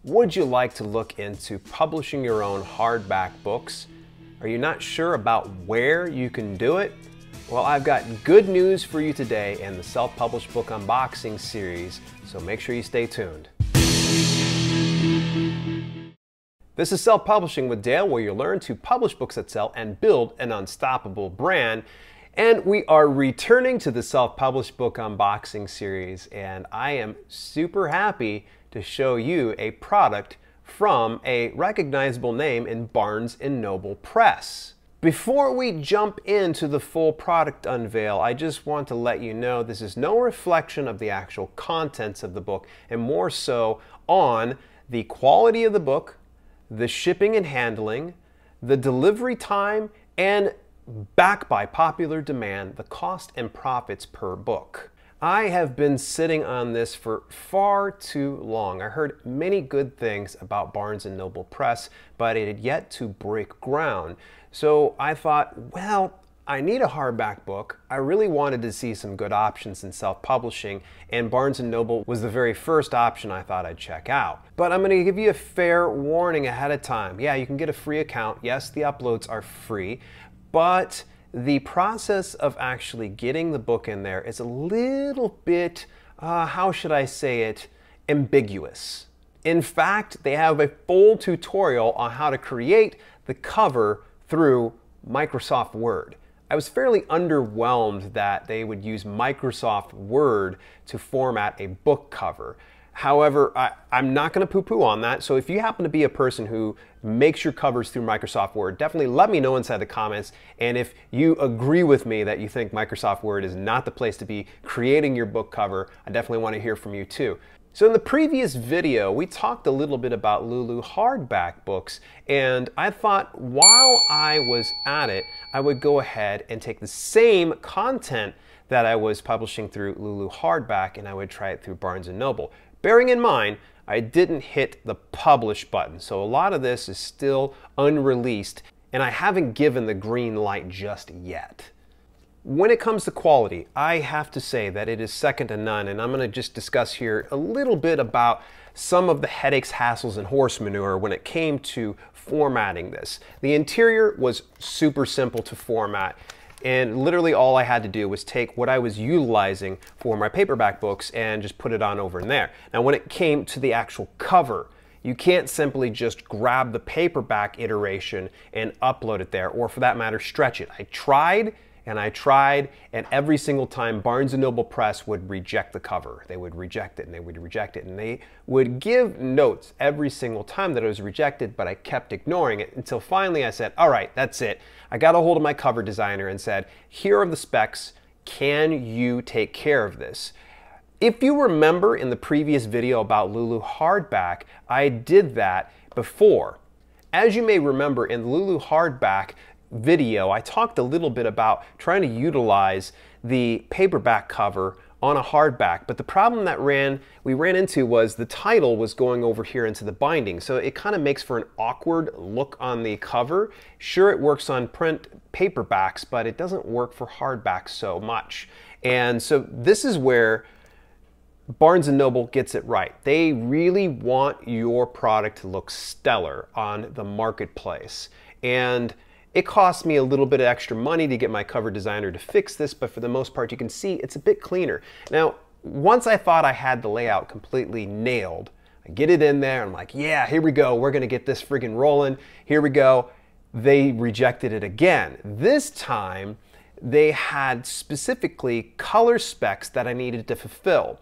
Would you like to look into publishing your own hardback books? Are you not sure about where you can do it? Well, I've got good news for you today in the self-published book unboxing series, so make sure you stay tuned. This is Self-Publishing with Dale, where you learn to publish books that sell and build an unstoppable brand. And we are returning to the self-published book unboxing series, and I am super happy to show you a product from a recognizable name in Barnes & Noble Press. Before we jump into the full product unveil, I just want to let you know this is no reflection of the actual contents of the book, and more so on the quality of the book, the shipping and handling, the delivery time, and backed by popular demand, the cost and profits per book. I have been sitting on this for far too long. I heard many good things about Barnes & Noble Press, but it had yet to break ground. So I thought, well, I need a hardback book. I really wanted to see some good options in self-publishing, and Barnes & Noble was the very first option I thought I'd check out. But I'm going to give you a fair warning ahead of time. Yeah, you can get a free account. Yes, the uploads are free, but the process of actually getting the book in there is a little bit, how should I say it, ambiguous. In fact, they have a full tutorial on how to create the cover through Microsoft Word. I was fairly underwhelmed that they would use Microsoft Word to format a book cover. However, I'm not going to poo-poo on that, so if you happen to be a person who makes your covers through Microsoft Word, definitely let me know inside the comments, and if you agree with me that you think Microsoft Word is not the place to be creating your book cover, I definitely want to hear from you too. So in the previous video, we talked a little bit about Lulu hardback books, and I thought while I was at it, I would go ahead and take the same content that I was publishing through Lulu hardback and I would try it through Barnes & Noble. Bearing in mind, I didn't hit the publish button, so a lot of this is still unreleased, and I haven't given the green light just yet. When it comes to quality, I have to say that it is second to none, and I'm going to just discuss here a little bit about some of the headaches, hassles, and horse manure when it came to formatting this. The interior was super simple to format, and literally all I had to do was take what I was utilizing for my paperback books and just put it on over in there. Now when it came to the actual cover, you can't simply just grab the paperback iteration and upload it there, or for that matter, stretch it. I tried, and every single time Barnes & Noble Press would reject the cover. They would reject it, and they would reject it, and they would give notes every single time that it was rejected, but I kept ignoring it until finally I said, all right, that's it. I got a hold of my cover designer and said, here are the specs. Can you take care of this? If you remember in the previous video about Lulu hardback, I did that before. As you may remember, in the Lulu hardback video, I talked a little bit about trying to utilize the paperback cover on a hardback, but the problem that we ran into was the title was going over here into the binding, so it kind of makes for an awkward look on the cover. Sure, it works on print paperbacks, but it doesn't work for hardbacks so much. And so this is where Barnes & Noble gets it right. They really want your product to look stellar on the marketplace, and it cost me a little bit of extra money to get my cover designer to fix this, but for the most part, you can see it's a bit cleaner. Now, once I thought I had the layout completely nailed, I get it in there, I'm like, yeah, here we go, we're gonna get this friggin' rolling, here we go. They rejected it again. This time, they had specifically color specs that I needed to fulfill.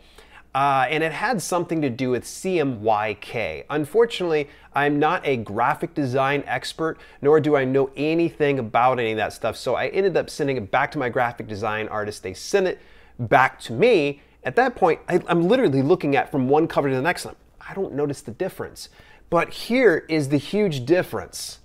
And it had something to do with CMYK. Unfortunately, I'm not a graphic design expert, nor do I know anything about any of that stuff, so I ended up sending it back to my graphic design artist. They sent it back to me. At that point, I'm literally looking at from one cover to the next one. I don't notice the difference. But here is the huge difference.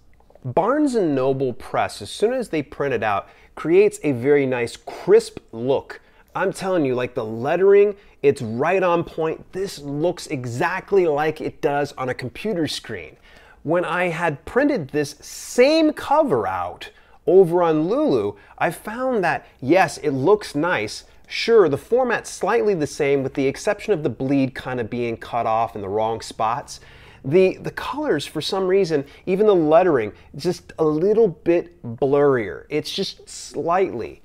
Barnes & Noble Press, as soon as they print it out, creates a very nice crisp look. I'm telling you, like the lettering, it's right on point. This looks exactly like it does on a computer screen. When I had printed this same cover out over on Lulu, I found that, yes, it looks nice. Sure, the format's slightly the same with the exception of the bleed kind of being cut off in the wrong spots. The colors, for some reason, even the lettering, just a little bit blurrier. It's just slightly.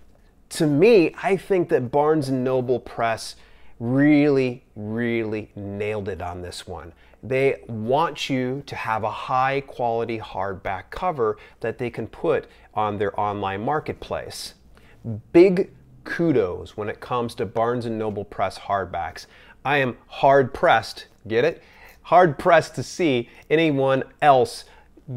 To me, I think that Barnes & Noble Press really nailed it on this one. They want you to have a high quality hardback cover that they can put on their online marketplace. Big kudos when it comes to Barnes & Noble Press hardbacks. I am hard pressed, get it? Hard pressed to see anyone else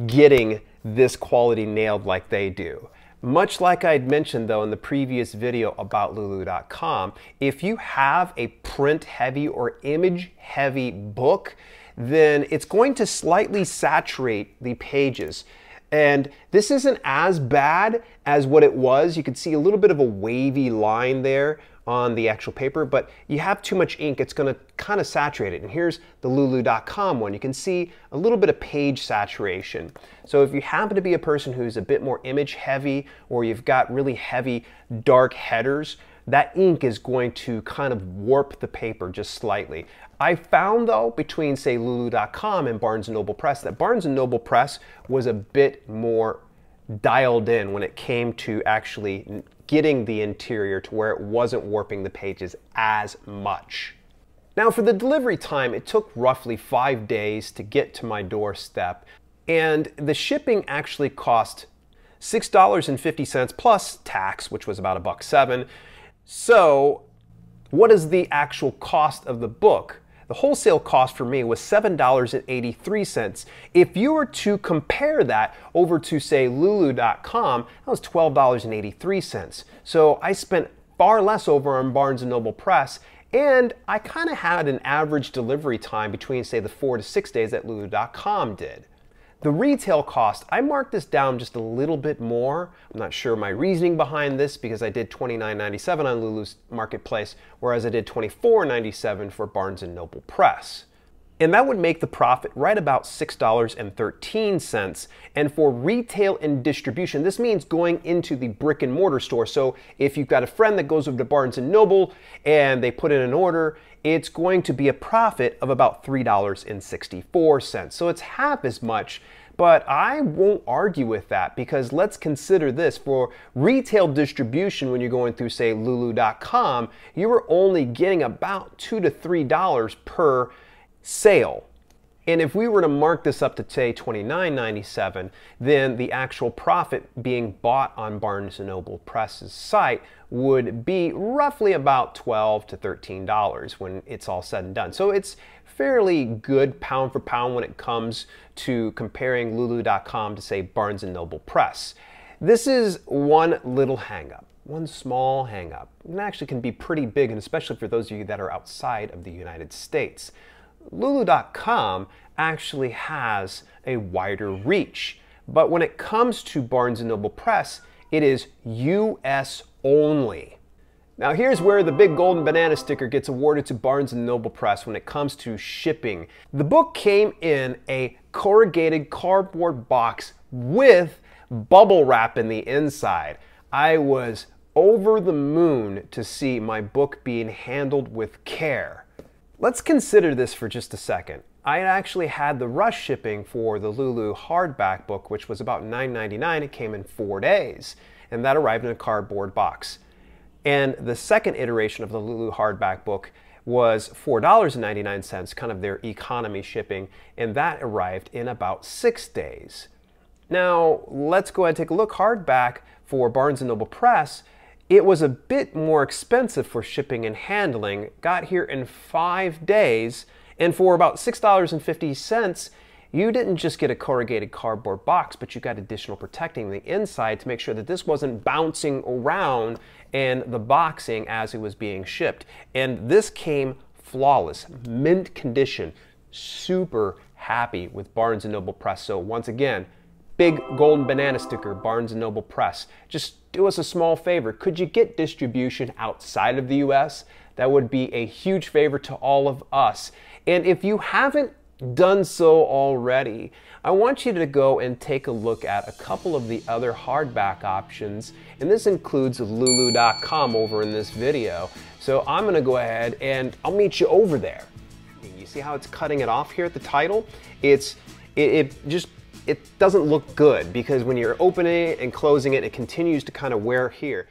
getting this quality nailed like they do. Much like I'd mentioned though in the previous video about Lulu.com, if you have a print heavy or image heavy book, then it's going to slightly saturate the pages. And this isn't as bad as what it was. You can see a little bit of a wavy line there on the actual paper, but you have too much ink, it's going to kind of saturate it. And here's the Lulu.com one. You can see a little bit of page saturation. So if you happen to be a person who's a bit more image heavy, or you've got really heavy dark headers, that ink is going to kind of warp the paper just slightly. I found though, between say Lulu.com and Barnes & Noble Press, that Barnes & Noble Press was a bit more dialed in when it came to actually getting the interior to where it wasn't warping the pages as much. Now for the delivery time, it took roughly 5 days to get to my doorstep, and the shipping actually cost $6.50 plus tax, which was about $1.07. So what is the actual cost of the book? The wholesale cost for me was $7.83. If you were to compare that over to say Lulu.com, that was $12.83. So I spent far less over on Barnes & Noble Press, and I kind of had an average delivery time between say the 4 to 6 days that Lulu.com did. The retail cost, I marked this down just a little bit more. I'm not sure my reasoning behind this because I did $29.97 on Lulu's marketplace, whereas I did $24.97 for Barnes & Noble Press. And that would make the profit right about $6.13. And for retail and distribution, this means going into the brick and mortar store. So if you've got a friend that goes over to Barnes & Noble and they put in an order, it's going to be a profit of about $3.64. So it's half as much, but I won't argue with that, because let's consider this. For retail distribution, when you're going through say Lulu.com, you were only getting about $2 to $3 per sale. And if we were to mark this up to say $29.97, then the actual profit being bought on Barnes & Noble Press's site would be roughly about $12 to $13 when it's all said and done. So it's fairly good pound for pound when it comes to comparing Lulu.com to say Barnes & Noble Press. This is one little hang-up. One small hang-up. It actually can be pretty big, and especially for those of you that are outside of the United States. Lulu.com actually has a wider reach, but when it comes to Barnes & Noble Press, it is US only. Now here's where the big golden banana sticker gets awarded to Barnes & Noble Press when it comes to shipping. The book came in a corrugated cardboard box with bubble wrap in the inside. I was over the moon to see my book being handled with care. Let's consider this for just a second. I actually had the rush shipping for the Lulu hardback book, which was about $9.99. It came in 4 days, and that arrived in a cardboard box. And the second iteration of the Lulu hardback book was $4.99, kind of their economy shipping, and that arrived in about 6 days. Now, let's go ahead and take a look. Hardback for Barnes & Noble Press, it was a bit more expensive for shipping and handling. Got here in 5 days, and for about $6.50, you didn't just get a corrugated cardboard box, but you got additional protecting the inside to make sure that this wasn't bouncing around in the boxing as it was being shipped. And this came flawless, mint condition. Super happy with Barnes & Noble Press. So once again, big golden banana sticker, Barnes & Noble Press. Just do us a small favor. Could you get distribution outside of the US? That would be a huge favor to all of us. And if you haven't done so already, I want you to go and take a look at a couple of the other hardback options, and this includes Lulu.com over in this video. So I'm gonna go ahead and I'll meet you over there. You see how it's cutting it off here at the title? It doesn't look good because when you're opening it and closing it, it continues to kind of wear here.